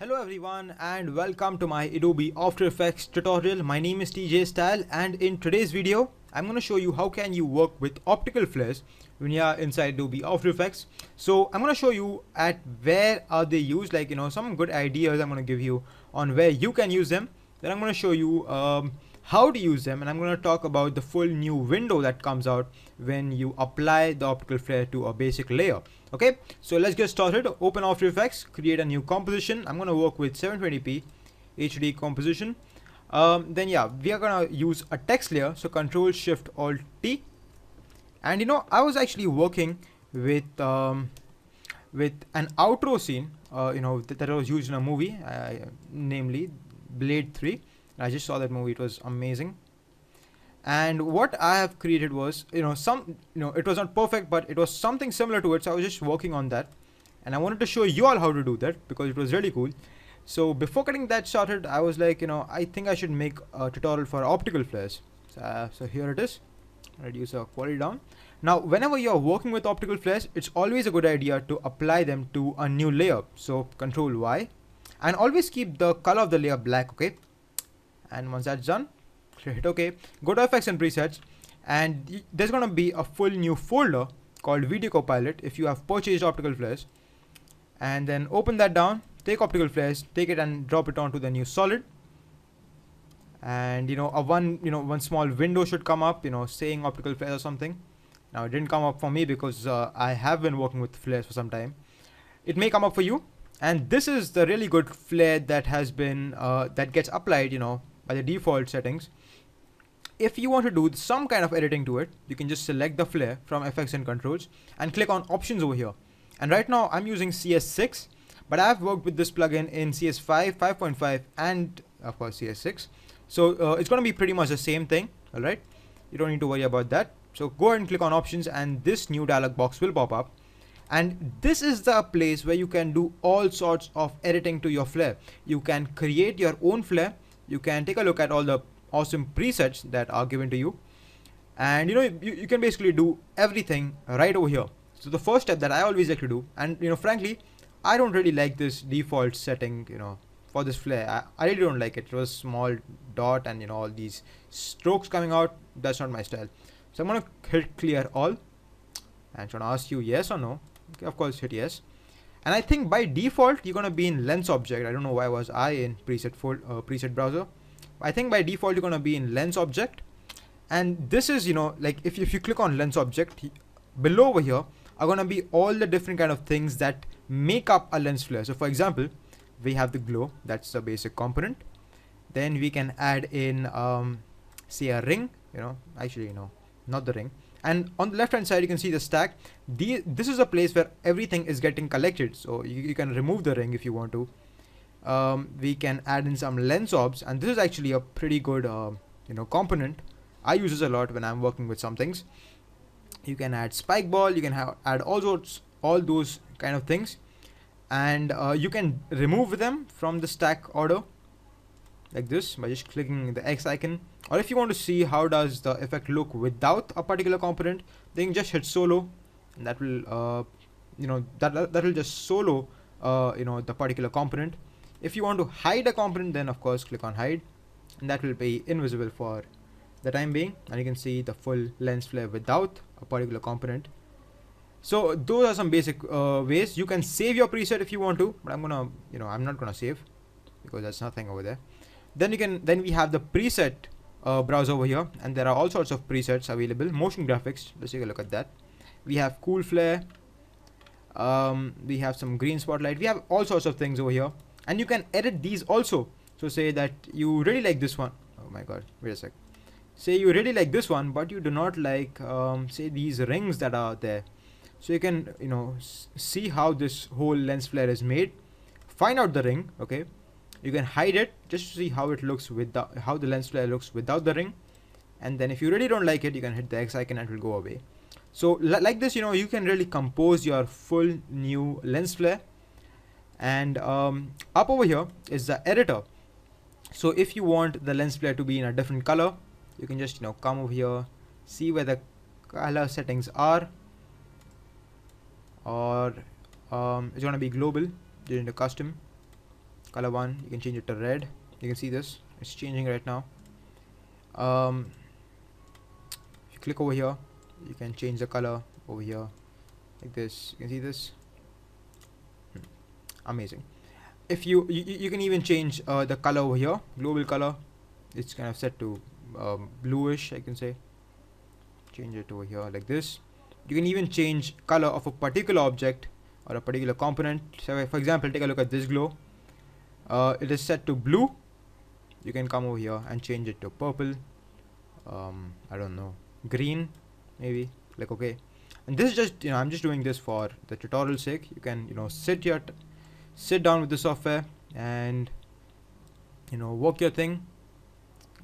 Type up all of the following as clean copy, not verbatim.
Hello everyone and welcome to my Adobe After Effects tutorial. My name is TJ Style and in today's video I'm going to show you how can you work with optical flares when you are inside Adobe After Effects. So I'm going to show you at where are they used, like some good ideas I'm going to give you on where you can use them. Then I'm going to show you how to use them, and I'm going to talk about the full new window that comes out when you apply the optical flare to a basic layer. Okay, so let's get started. Open After Effects, create a new composition. I'm going to work with 720p HD composition. Then yeah, we are going to use a text layer, so Control Shift Alt T. And I was actually working with an outro scene that was used in a movie, namely Blade 3. I just saw that movie, it was amazing. And what I have created was, it was not perfect, but it was something similar to it. So I was just working on that, and I wanted to show you all how to do that because it was really cool. So before getting that started, I was like, I think I should make a tutorial for optical flares. So here it is. Reduce the quality down. Now, whenever you're working with optical flares, it's always a good idea to apply them to a new layer. So Control Y, and always keep the color of the layer black. Okay. And once that's done, hit OK. Go to Effects and Presets, and there's going to be a full new folder called Video Copilot if you have purchased optical flares. And then open that down, take optical flares, take it and drop it onto the new solid. And one small window should come up, saying optical flares or something. Now it didn't come up for me because I have been working with flares for some time. It may come up for you. And this is the really good flare that has been that gets applied, by the default settings. If you want to do some kind of editing to it, you can just select the flare from Effects and Controls and click on Options over here. And right now I'm using CS6, but I've worked with this plugin in CS5, 5.5, and of course CS6. So it's going to be pretty much the same thing. All right, you don't need to worry about that. So go ahead and click on Options, and this new dialog box will pop up. And this is the place where you can do all sorts of editing to your flare. You can create your own flare. You can take a look at all the awesome presets that are given to you. And you can basically do everything right over here. So the first step that I always like to do, and frankly, I don't really like this default setting, for this flare. I really don't like it. It was small dot and all these strokes coming out. That's not my style. So I'm going to hit clear all, and it's going to ask you yes or no. Okay, of course, hit yes. And I think by default you're going to be in lens object. I don't know why was I in preset browser. I think by default you're going to be in lens object. And this is like if you click on lens object, below over here are going to be all the different kind of things that make up a lens flare. So for example, we have the glow, that's the basic component. Then we can add in say a ring, actually not the ring. And on the left hand side you can see the stack. This is a place where everything is getting collected, so you can remove the ring if you want to. We can add in some lens orbs, and this is actually a pretty good component. I use this a lot when I'm working with some things. You can add spike ball, you can add all those kind of things, and you can remove them from the stack order like this by just clicking the X icon. Or if you want to see how does the effect look without a particular component, then you just hit solo, and that will that will just solo the particular component. If you want to hide a component, then of course click on hide, and that will be invisible for the time being, and you can see the full lens flare without a particular component. So those are some basic ways. You can save your preset if you want to, but I'm not gonna save because there's nothing over there. Then we have the preset browser over here, and there are all sorts of presets available. Motion graphics, let's take a look at that. We have cool flare, we have some green spotlight, we have all sorts of things over here, and you can edit these also. So say that you really like this one. Oh my god, wait a sec. Say you really like this one, but you do not like say these rings that are there. So you can see how this whole lens flare is made. Find out the ring. Okay, you can hide it just to see how it looks how the lens flare looks without the ring. And then if you really don't like it, you can hit the X icon and it will go away. So like this, you can really compose your full new lens flare. And up over here is the editor. So if you want the lens flare to be in a different color, you can just come over here, see where the color settings are, or it's going to be global during the custom. color 1, you can change it to red. You can see this, it's changing right now. If you click over here, you can change the color over here like this. You can see this. Amazing. If you can even change the color over here, global color. It's kind of set to bluish, I can say. Change it over here like this. You can even change color of a particular object or a particular component. So for example, take a look at this glow. It is set to blue. You can come over here and change it to purple. I don't know, green maybe. Like, okay. And this is just, I'm just doing this for the tutorial sake. You can, sit down with the software and work your thing.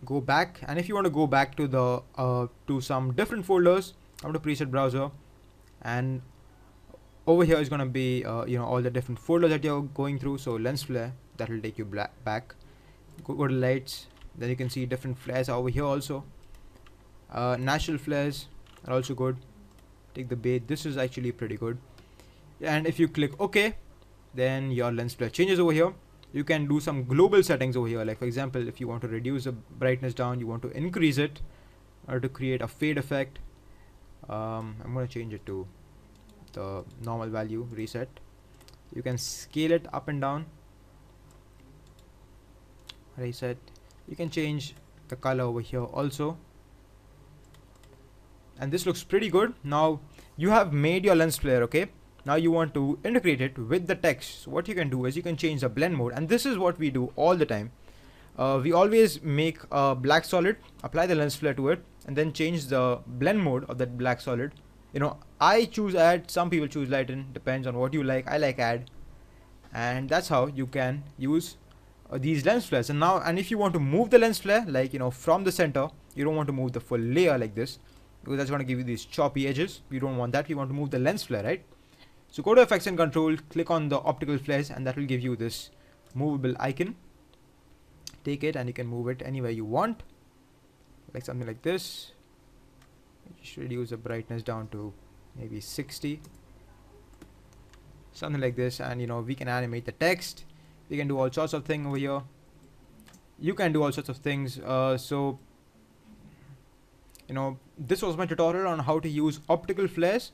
Go back, and if you want to go back to the to some different folders, come to preset browser, and over here is going to be all the different folders that you're going through. So lens flare, that will take you back. Go to lights, then you can see different flares over here also. Natural flares are also good. Take the bait, this is actually pretty good. And if you click OK, then your lens flare changes over here. You can do some global settings over here, like for example, if you want to reduce the brightness down, you want to increase it, or to create a fade effect. I'm going to change it to the normal value, reset. You can scale it up and down, reset. You can change the color over here also, and this looks pretty good. Now you have made your lens flare, okay? Now you want to integrate it with the text. So what you can do is you can change the blend mode, and this is what we do all the time. We always make a black solid, apply the lens flare to it, and then change the blend mode of that black solid. I choose add, some people choose lighten, depends on what you like. I like add, and that's how you can use these lens flares. And if you want to move the lens flare, like from the center, you don't want to move the full layer like this, because that's going to give you these choppy edges. You don't want that. You want to move the lens flare, right? So go to effects and control, click on the optical flares, and that will give you this movable icon. Take it and you can move it anywhere you want, like something like this. Just reduce the brightness down to maybe 60, something like this, and we can animate the text. We can do all sorts of things over here. You can do all sorts of things. This was my tutorial on how to use optical flares.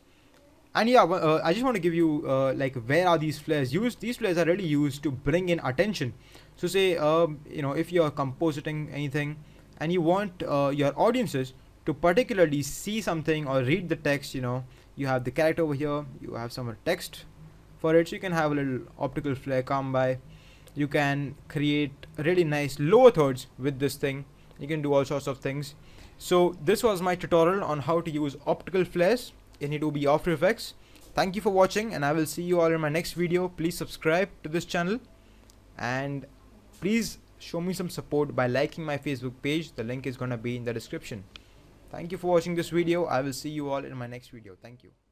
And yeah, I just want to give you like, where are these flares used? These flares are really used to bring in attention. So say if you're compositing anything and you want your audiences to particularly see something or read the text, you have the character over here, you have some text for it, so you can have a little optical flare come by. You can create really nice lower thirds with this thing. You can do all sorts of things. So this was my tutorial on how to use optical flares in Adobe After Effects. Thank you for watching, and I will see you all in my next video. Please subscribe to this channel, and please show me some support by liking my Facebook page. The link is gonna be in the description. Thank you for watching this video. I will see you all in my next video. Thank you.